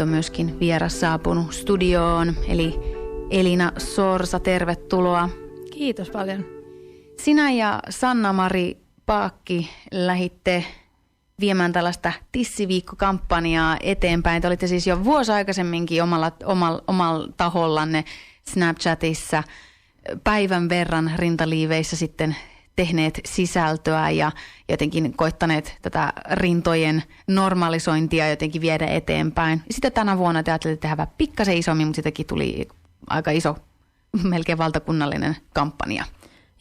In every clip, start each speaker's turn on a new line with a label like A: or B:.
A: on myöskin vieras saapunut studioon, eli Elina Sorsa, tervetuloa.
B: Kiitos paljon.
A: Sinä ja Sanna-Mari Paakki lähditte viemään tällaista Tissiviikko-kampanjaa eteenpäin. Te olitte siis jo vuosi aikaisemminkin omalla tahollanne Snapchatissa päivän verran rintaliiveissä sitten tehneet sisältöä ja jotenkin koittaneet tätä rintojen normalisointia jotenkin viedä eteenpäin. Sitten tänä vuonna te ajattelitte tehdä pikkasen isommin, mutta sitäkin tuli aika iso, melkein valtakunnallinen kampanja.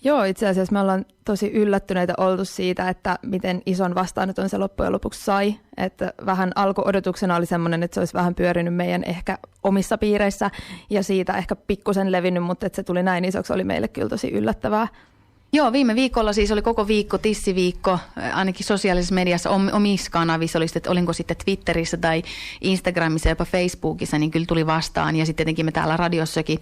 B: Joo, itse asiassa me ollaan tosi yllättyneitä oltu siitä, että miten ison vastaanoton se loppujen lopuksi sai. Että vähän alkuodotuksena oli semmoinen, että se olisi vähän pyörinyt meidän ehkä omissa piireissä ja siitä ehkä pikkusen levinnyt, mutta että se tuli näin isoksi, oli meille kyllä tosi yllättävää.
A: Joo, viime viikolla siis oli koko viikko Tissiviikko, ainakin sosiaalisessa mediassa omissa kanavissa, oli sitten, olinko sitten Twitterissä tai Instagramissa ja jopa Facebookissa, niin kyllä tuli vastaan. Ja sitten tietenkin me täällä radiossakin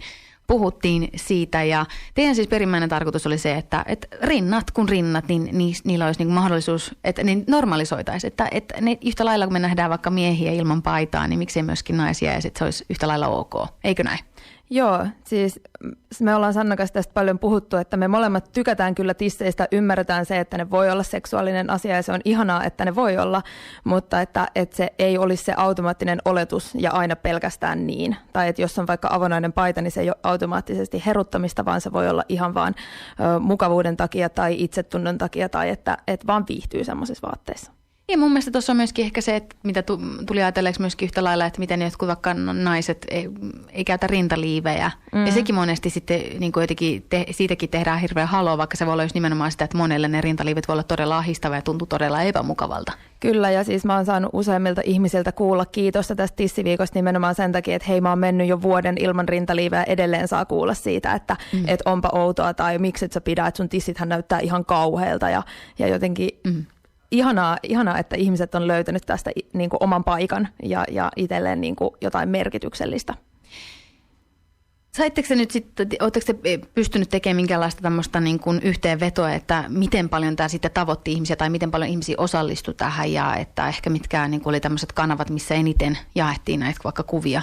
A: puhuttiin siitä ja teidän siis perimmäinen tarkoitus oli se, että rinnat kun rinnat, niin niillä olisi niin mahdollisuus, että ne normalisoitaisiin. Että ne yhtä lailla kun me nähdään vaikka miehiä ilman paitaa, niin miksei myöskin naisia ja sitten se olisi yhtä lailla ok. Eikö näin?
B: Joo, siis me ollaan Sannan kanssa tästä paljon puhuttu, että me molemmat tykätään kyllä tisseistä, ymmärretään se, että ne voi olla seksuaalinen asia ja se on ihanaa, että ne voi olla, mutta että se ei olisi se automaattinen oletus ja aina pelkästään niin. Tai että jos on vaikka avonainen paita, niin se ei ole automaattisesti heruttamista, vaan se voi olla ihan vaan mukavuuden takia tai itsetunnon takia tai että vaan viihtyy semmoisissa vaatteissa.
A: Ja mun mielestä tuossa on myöskin ehkä se, että mitä tuli ajatelleeksi myöskin yhtä lailla, että miten jotkut vaikka naiset ei käytä rintaliivejä. Ja sekin monesti sitten niin kuin jotenkin siitäkin tehdään hirveän haloo, vaikka se voi olla just nimenomaan sitä, että monelle ne rintaliivet voi olla todella ahdistavia ja tuntuu todella epämukavalta.
B: Kyllä, ja siis mä oon saanut useimmilta ihmisiltä kuulla kiitosta tästä Tissiviikosta nimenomaan sen takia, että hei, mä oon mennyt jo vuoden ilman rintaliiveä, edelleen saa kuulla siitä, että et onpa outoa tai miksi et sä pidä, että sun tissithän näyttää ihan kauhealta ja jotenkin... Ihanaa, että ihmiset on löytänyt tästä niin kuin oman paikan ja itselleen niin kuin jotain merkityksellistä.
A: Saitteko te nyt sitten, oletteko te pystynyt tekemään minkälaista tämmöistä niin kuin yhteenvetoa, että miten paljon tämä sitten tavoitti ihmisiä tai miten paljon ihmisiä osallistui tähän ja että ehkä mitkä niin kuin oli tämmöiset kanavat, missä eniten jaettiin näitä vaikka kuvia?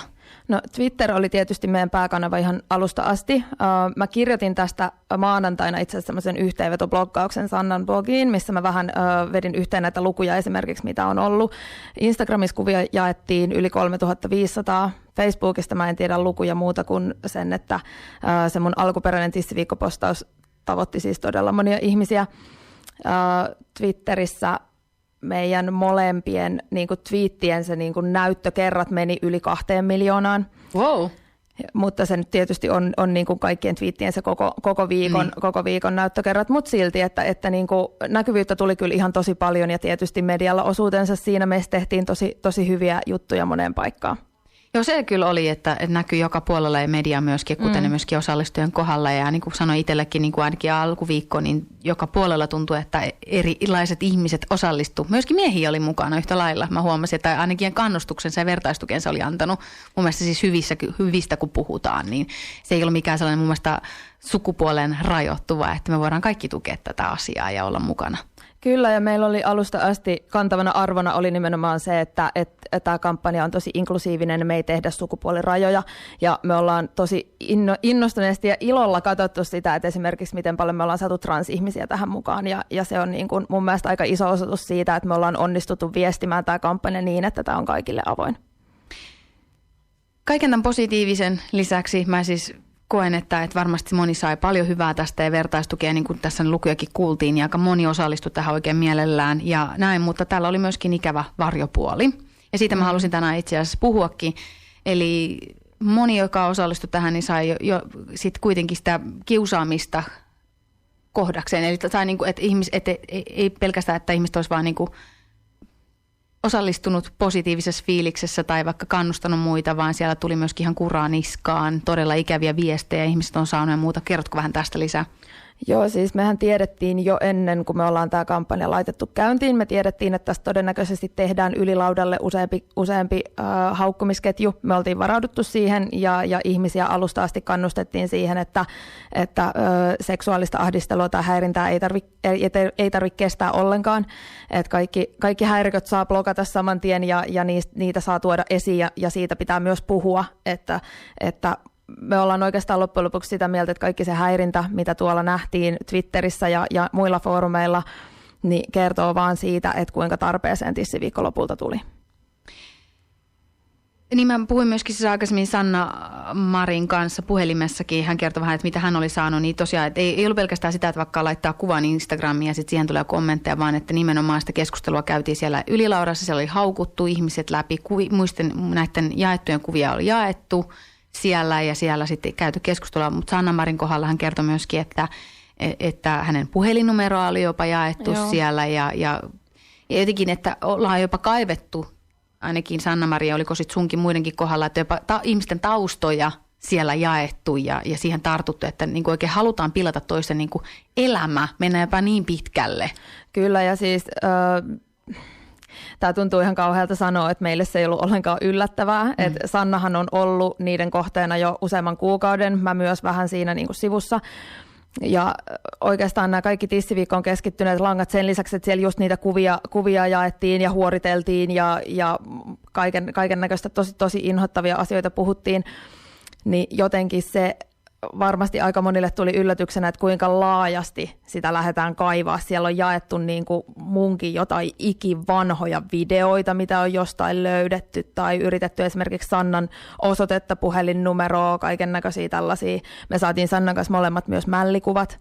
B: No Twitter oli tietysti meidän pääkanava ihan alusta asti. Mä kirjoitin tästä maanantaina itse asiassa semmoisen yhteenvetobloggauksen Sannan blogiin, missä mä vähän vedin yhteen näitä lukuja esimerkiksi, mitä on ollut. Instagramissa kuvia jaettiin yli 3500. Facebookista mä en tiedä lukuja muuta kuin sen, että se mun alkuperäinen Tissiviikko-postaus tavoitti siis todella monia ihmisiä. Twitterissä meidän molempien niin kuin twiittien se niin kuin näyttökerrat meni yli 2 miljoonaan.
A: Wow.
B: Mutta se nyt tietysti on niin kuin kaikkien twiittien se koko viikon näyttökerrat, mutta silti, että niin kuin näkyvyyttä tuli kyllä ihan tosi paljon ja tietysti medialla osuutensa siinä me tehtiin tosi hyviä juttuja moneen paikkaan.
A: Joo, se kyllä oli, että näkyy joka puolella ja media myöskin, kuten myöskin osallistujien kohdalla. Ja niin kuin sanoin itsellekin, niin kuin ainakin alkuviikko, niin joka puolella tuntui, että erilaiset ihmiset osallistuivat. Myöskin miehiä oli mukana yhtä lailla. Mä huomasin, että ainakin kannustuksensa ja vertaistukensa oli antanut. Mun mielestä siis hyvistä kun puhutaan, niin se ei ollut mikään sellainen mun mielestä sukupuolen rajoittuva, että me voidaan kaikki tukea tätä asiaa ja olla mukana.
B: Kyllä, ja meillä oli alusta asti kantavana arvona oli nimenomaan se, että tämä kampanja on tosi inklusiivinen, me ei tehdä sukupuolirajoja, ja me ollaan tosi innostuneesti ja ilolla katsottu sitä, että esimerkiksi miten paljon me ollaan saatu transihmisiä tähän mukaan, ja se on niin kuin mun mielestä aika iso osoitus siitä, että me ollaan onnistuttu viestimään tämä kampanja niin, että tämä on kaikille avoin.
A: Kaiken tämän positiivisen lisäksi mä siis koen, että varmasti moni sai paljon hyvää tästä ja vertaistukea, niin kuin tässä lukujakin kuultiin, niin aika moni osallistui tähän oikein mielellään ja näin, mutta täällä oli myöskin ikävä varjopuoli. Ja siitä mä halusin tänään itse asiassa puhuakin. Eli moni, joka osallistui tähän, niin sai jo sit kuitenkin sitä kiusaamista kohdakseen. Eli sai niin kuin, että ei pelkästään, että ihmiset olisi vaan niin kuin osallistunut positiivisessa fiiliksessä tai vaikka kannustanut muita, vaan siellä tuli myöskin ihan kuraa niskaan, todella ikäviä viestejä, ihmiset on saanut ja muuta. Kerrotko vähän tästä lisää?
B: Joo, siis mehän tiedettiin jo ennen, kuin me ollaan tämä kampanja laitettu käyntiin. Me tiedettiin, että tästä todennäköisesti tehdään ylilaudalle useampi haukkumisketju. Me oltiin varauduttu siihen ja ihmisiä alusta asti kannustettiin siihen, että seksuaalista ahdistelua tai häirintää ei tarvitse kestää ollenkaan. Että kaikki häiriköt saa blokata saman tien ja niitä saa tuoda esiin ja siitä pitää myös puhua, että me ollaan oikeastaan loppujen lopuksi sitä mieltä, että kaikki se häirintä, mitä tuolla nähtiin Twitterissä ja muilla foorumeilla, niin kertoo vaan siitä, että kuinka tarpeeseen tissiviikko lopulta tuli.
A: Niin mä puhuin myöskin siis aikaisemmin Sanna Marin kanssa puhelimessakin. Hän kertoi vähän, että mitä hän oli saanut. Niin tosiaan, että ei ollut pelkästään sitä, että vaikka laittaa kuvan Instagramiin ja sitten siihen tulee kommentteja, vaan että nimenomaan sitä keskustelua käytiin siellä Ylilaudassa. Siellä oli haukuttu ihmiset läpi. Muisten näiden jaettujen kuvia oli jaettu siellä ja siellä sitten käyty keskustelua. Mutta Sanna Marin kohdalla hän kertoi myöskin, että hänen puhelinnumeroa oli jopa jaettu siellä ja jotenkin, että ollaan jopa kaivettu, ainakin Sanna-Maria, oliko sitten sunkin muidenkin kohdalla, että jopa ihmisten taustoja siellä jaettu ja siihen tartuttu, että niin kuin oikein halutaan pilata toisen niin kuin elämä, mennään jopa niin pitkälle.
B: Kyllä ja siis tämä tuntuu ihan kauhealta sanoa, että meille se ei ollut ollenkaan yllättävää. Että Sannahan on ollut niiden kohteena jo useamman kuukauden, mä myös vähän siinä niin kuin sivussa. Ja oikeastaan nämä kaikki tissiviikkoon keskittyneet langat sen lisäksi, että siellä just niitä kuvia jaettiin ja huoriteltiin ja kaiken näköistä tosi inhottavia asioita puhuttiin, niin jotenkin se varmasti aika monille tuli yllätyksenä, että kuinka laajasti sitä lähdetään kaivaa. Siellä on jaettu niin kuin munkin jotain ikivanhoja videoita, mitä on jostain löydetty tai yritetty esimerkiksi Sannan osoitetta, puhelinnumeroa, kaiken näköisiä tällaisia. Me saatiin Sannan kanssa molemmat myös mällikuvat.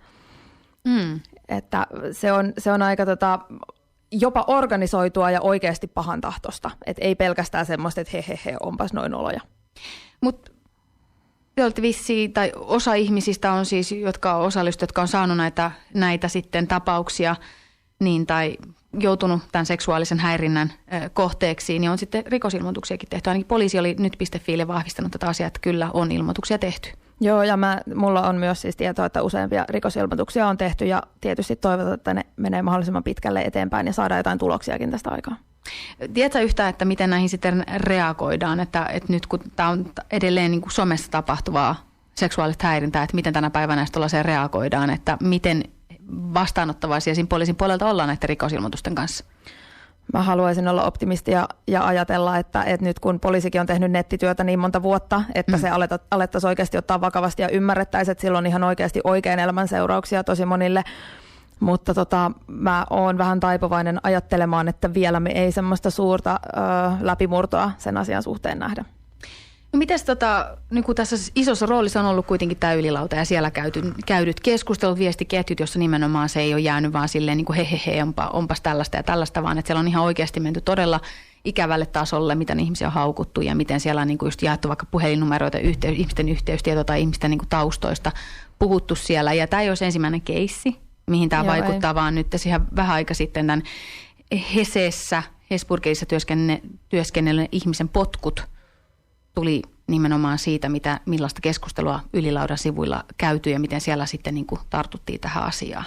B: Että se on aika jopa organisoitua ja oikeasti pahan tahtosta. Et ei pelkästään semmoista, että he, onpas noin oloja.
A: Mutta te olette vissiin, tai osa ihmisistä on siis, jotka on osallistuneet, jotka on saanut näitä sitten tapauksia, niin, tai joutunut tämän seksuaalisen häirinnän kohteeksi, niin on sitten rikosilmoituksiakin tehty. Ainakin poliisi oli nyt.fiille vahvistanut tätä asiaa, että kyllä on ilmoituksia tehty. Joo,
B: ja mulla on myös siis tietoa, että useampia rikosilmoituksia on tehty, ja tietysti toivotaan, että ne menee mahdollisimman pitkälle eteenpäin ja saadaan jotain tuloksiakin tästä aikaa.
A: Tiedätkö yhtään, että miten näihin sitten reagoidaan, että nyt kun tämä on edelleen niin kuin somessa tapahtuvaa seksuaalista häirintää, että miten tänä päivänä näistä tuollaiseen reagoidaan, että miten vastaanottavaisia siinä poliisin puolelta ollaan näiden rikosilmoitusten kanssa?
B: Mä haluaisin olla optimisti ja ajatella, että nyt kun poliisikin on tehnyt nettityötä niin monta vuotta, että se alettaisiin oikeasti ottaa vakavasti ja ymmärrettäisiin, että sillä on ihan oikeasti oikein elämän seurauksia tosi monille. Mutta mä oon vähän taipuvainen ajattelemaan, että vielä me ei semmoista suurta läpimurtoa sen asian suhteen nähdä.
A: No mites niin kun tässä isossa roolissa on ollut kuitenkin tämä Ylilauta ja siellä käydyt keskustelut, viestiketjut, jossa nimenomaan se ei ole jäänyt vaan silleen niin kuin onpas tällaista ja tällaista, vaan että siellä on ihan oikeasti menty todella ikävälle tasolle, miten ihmisiä on haukuttu ja miten siellä on niin kuin just jaettu vaikka puhelinnumeroita, ihmisten yhteystietoa tai ihmisten niin kuin taustoista puhuttu siellä. Ja tämä ei ole ensimmäinen keissi, mihin tämä vaikuttaa, vaan nyt siihen vähän aika sitten tämän Hesburgerissa työskennellyn ihmisen potkut tuli nimenomaan siitä, millaista keskustelua Ylilaudan sivuilla käyty ja miten siellä sitten niin kuin tartuttiin tähän asiaan.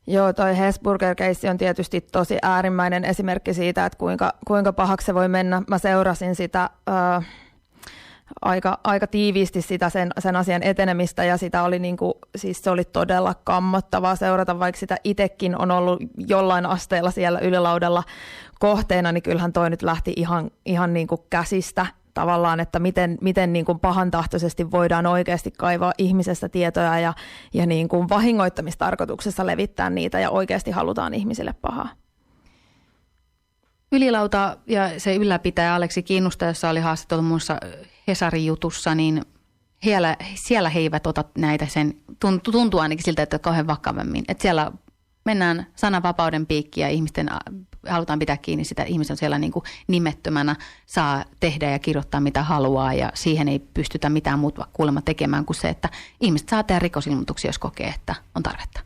B: Joo, toi Hesburger-keissi on tietysti tosi äärimmäinen esimerkki siitä, että kuinka pahaksi se voi mennä. Mä seurasin sitä aika tiiviisti sen asian etenemistä ja sitä oli siis se oli todella kammottavaa seurata, vaikka sitä itsekin on ollut jollain asteella siellä Ylilaudalla kohteena, niin kyllähän toi nyt lähti ihan niin kuin käsistä tavallaan, että miten niin kuin pahantahtoisesti voidaan oikeasti kaivaa ihmisestä tietoja ja niin kuin vahingoittamistarkoituksessa levittää niitä ja oikeasti halutaan ihmisille pahaa.
A: Ylilauta ja se ylläpitäjä Aleksi Kinnusta, jossa oli haastattelu muussa Hesarin jutussa, niin siellä he eivät ota näitä tuntuu ainakin siltä, että kauhean vakavammin. Että siellä mennään sananvapauden piikkiin ja ihmisten halutaan pitää kiinni sitä, ihmisen on siellä niin kuin nimettömänä, saa tehdä ja kirjoittaa mitä haluaa ja siihen ei pystytä mitään muuta kuulemma tekemään kuin se, että ihmiset saa tehdä rikosilmoituksia, jos kokee, että on tarvetta.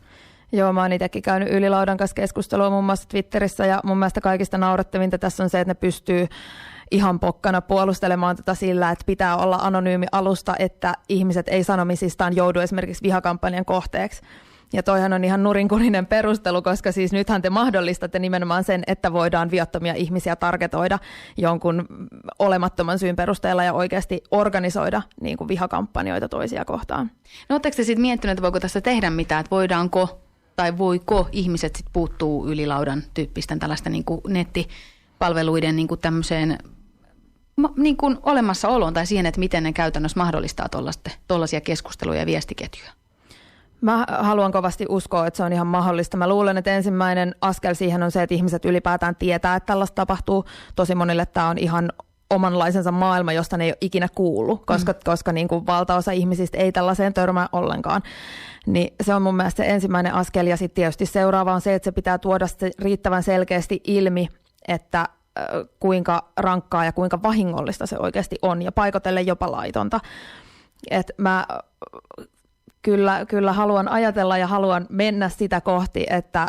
B: Joo, mä oon itsekin käynyt Ylilaudan kanssa keskustelua muun muassa Twitterissä ja mun mielestä kaikista naurettavinta tässä on se, että ne pystyy ihan pokkana puolustelemaan tätä sillä, että pitää olla anonyymi alusta, että ihmiset ei sanomisistaan joudu esimerkiksi vihakampanjan kohteeksi. Ja toihan on ihan nurinkurinen perustelu, koska siis nythän te mahdollistatte nimenomaan sen, että voidaan viattomia ihmisiä targetoida jonkun olemattoman syyn perusteella ja oikeasti organisoida niin kuin vihakampanjoita toisia kohtaan.
A: No oletteko te sitten miettinyt, että voiko tässä tehdä mitään, että voidaanko tai voiko ihmiset sitten puuttuu ylilaudan tyyppisten tällaista niin kuin nettipalveluiden niin kuin tämmöiseen niin kuin olemassaoloon tai siihen, että miten ne käytännössä mahdollistaa tuollaisia keskusteluja ja viestiketjuja?
B: Mä haluan kovasti uskoa, että se on ihan mahdollista. Mä luulen, että ensimmäinen askel siihen on se, että ihmiset ylipäätään tietää, että tällaista tapahtuu. Tosi monille tämä on ihan omanlaisensa maailma, josta ne ei ole ikinä kuullut, koska niin kuin valtaosa ihmisistä ei tällaiseen törmää ollenkaan. Niin se on mun mielestä se ensimmäinen askel, ja sitten tietysti seuraava on se, että se pitää tuoda se riittävän selkeästi ilmi, että kuinka rankkaa ja kuinka vahingollista se oikeasti on, ja paikotellen jopa laitonta. Et mä kyllä haluan ajatella ja haluan mennä sitä kohti, että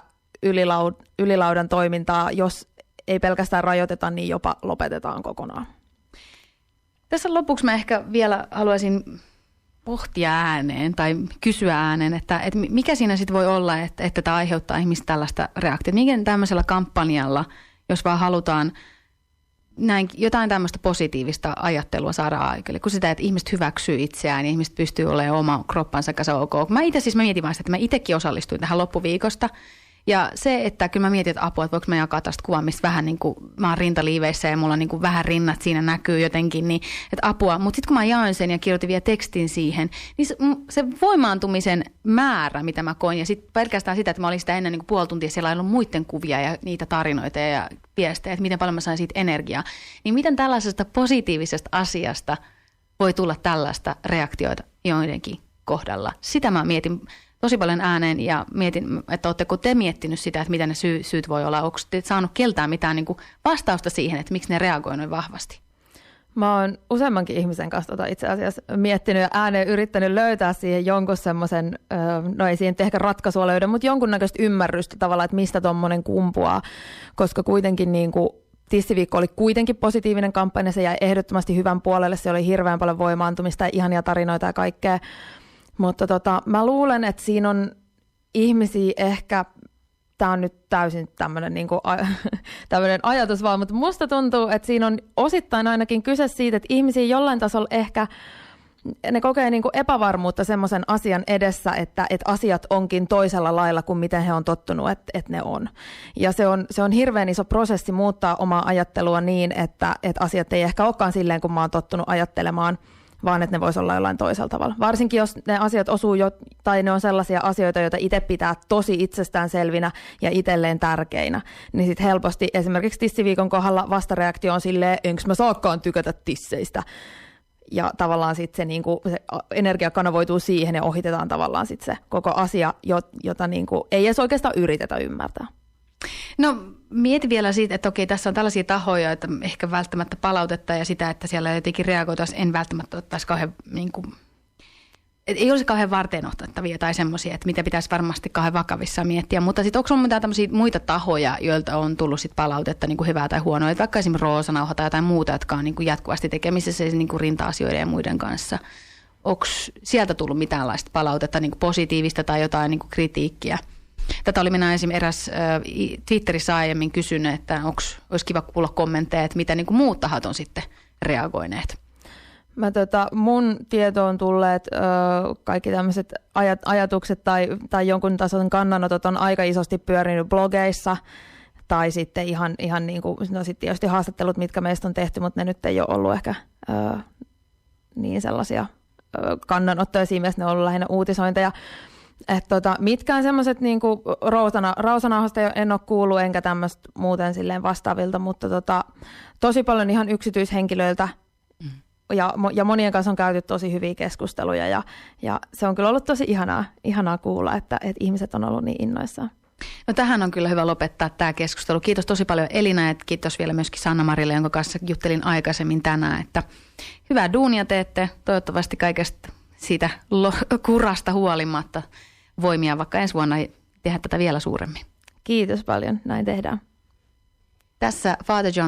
B: ylilaudan toimintaa, jos ei pelkästään rajoiteta, niin jopa lopetetaan kokonaan.
A: Tässä lopuksi mä ehkä vielä haluaisin pohtia ääneen tai kysyä ääneen, että mikä siinä sitten voi olla, että tämä aiheuttaa ihmistä tällaista reaktiota. Mikä tämmöisellä kampanjalla, jos vaan halutaan jotain tämmöistä positiivista ajattelua saada aikalle, kun sitä, että ihmiset hyväksyy itseään ja ihmiset pystyy olemaan oma kroppansa kanssa ok. Mä mietin vaan sitä, että mä itsekin osallistuin tähän loppuviikosta. Ja se, että kyllä mä mietin, että apua, että voiko mä jakaa tästä kuvaa, mistä vähän niin kuin mä oon rintaliiveissä ja mulla on niin kuin vähän rinnat siinä näkyy jotenkin, niin että apua. Mutta sitten kun mä jaoin sen ja kirjoitin vielä tekstin siihen, niin se voimaantumisen määrä, mitä mä koin, ja sitten pelkästään sitä, että mä olin sitä ennen niin kuin puoli tuntia, siellä ei ollut muiden kuvia ja niitä tarinoita ja viestejä, että miten paljon mä sain siitä energiaa. Niin miten tällaisesta positiivisesta asiasta voi tulla tällaista reaktioita joidenkin kohdalla? Sitä mä mietin tosi paljon ääneen ja mietin, että oletteko te miettinyt sitä, että mitä ne syyt voi olla? Onko te saanut keltään mitään niin kuin vastausta siihen, että miksi ne reagoi noin vahvasti?
B: Mä oon useammankin ihmisen kanssa itse asiassa miettinyt ja ääneen yrittänyt löytää siihen jonkun semmoisen, no ei siihen ehkä ratkaisua löydä, mutta jonkunnäköistä ymmärrystä tavallaan, että mistä tommonen kumpuaa, koska kuitenkin niin kuin Tissiviikko oli kuitenkin positiivinen kampanja, se jäi ehdottomasti hyvän puolelle, se oli hirveän paljon voimaantumista ja ihania tarinoita ja kaikkea. Mutta mä luulen, että siinä on ihmisiä ehkä, tämä on nyt täysin tämmöinen niinku, ajatus vaan, mutta musta tuntuu, että siinä on osittain ainakin kyse siitä, että ihmisiä jollain tasolla ehkä, ne kokee niinku epävarmuutta semmoisen asian edessä, että asiat onkin toisella lailla kuin miten he on tottunut, että ne on. Ja se on hirveän iso prosessi muuttaa omaa ajattelua niin, että asiat ei ehkä olekaan silleen, kun mä oon tottunut ajattelemaan, vaan että ne voisi olla jollain toisella tavalla. Varsinkin jos ne asiat osuu tai ne on sellaisia asioita, joita itse pitää tosi itsestäänselvinä ja itselleen tärkeinä, niin sitten helposti esimerkiksi Tissiviikon kohdalla vastareaktio on silleen, enkö mä saakkaan tykätä tisseistä. Ja tavallaan sitten se energia kanavoituu siihen ja ohitetaan tavallaan sitten se koko asia, jota niinku ei edes oikeastaan yritetä ymmärtää.
A: No mieti vielä siitä, että okei, tässä on tällaisia tahoja, että ehkä välttämättä palautetta ja sitä, että siellä jotenkin reagoitaisiin, en välttämättä ottaisi kauhean, niin kuin, ei olisi kauhean varteenotettavia tai semmoisia, että mitä pitäisi varmasti kauhean vakavissaan miettiä. Mutta sitten onko mitään tämmöisiä muita tahoja, joilta on tullut sit palautetta niin kuin hyvää tai huonoa, että vaikka esimerkiksi Roosanauha tai jotain muuta, jotka on niin kuin jatkuvasti tekemisissä niin kuin rinta-asioiden ja muiden kanssa. Onko sieltä tullut mitäänlaista palautetta, niin kuin positiivista tai jotain niin kuin kritiikkiä? Tätä oli minä esimerkiksi eräs Twitterissä aiemmin kysynyt, että olisi kiva kuulla kommentteja, että mitä niin kuin muut tahot on sitten reagoineet.
B: Mun tietoon tulleet kaikki tämmöiset ajatukset tai jonkun tason kannanotot on aika isosti pyörinyt blogeissa tai sitten ihan niin kuin, no sitten tietysti haastattelut, mitkä meistä on tehty, mutta ne nyt ei ole ollut ehkä niin sellaisia kannanottoja, siinä mielessä ne on ollut lähinnä uutisointeja. Että mitkään semmoiset niinku Roosanauhasta en ole kuullut enkä tämmöistä muuten silleen vastaavilta, mutta tosi paljon ihan yksityishenkilöiltä ja monien kanssa on käyty tosi hyviä keskusteluja ja se on kyllä ollut tosi ihanaa kuulla, että ihmiset on ollut niin innoissaan.
A: No tähän on kyllä hyvä lopettaa tämä keskustelu. Kiitos tosi paljon Elina ja kiitos vielä myöskin Sanna-Marille, jonka kanssa juttelin aikaisemmin tänään, että hyvää duunia teette, toivottavasti kaikesta siitä kurasta huolimatta voimia vaikka ensi vuonna tehdä tätä vielä suuremmin.
B: Kiitos paljon, näin tehdään.
A: Tässä Father John.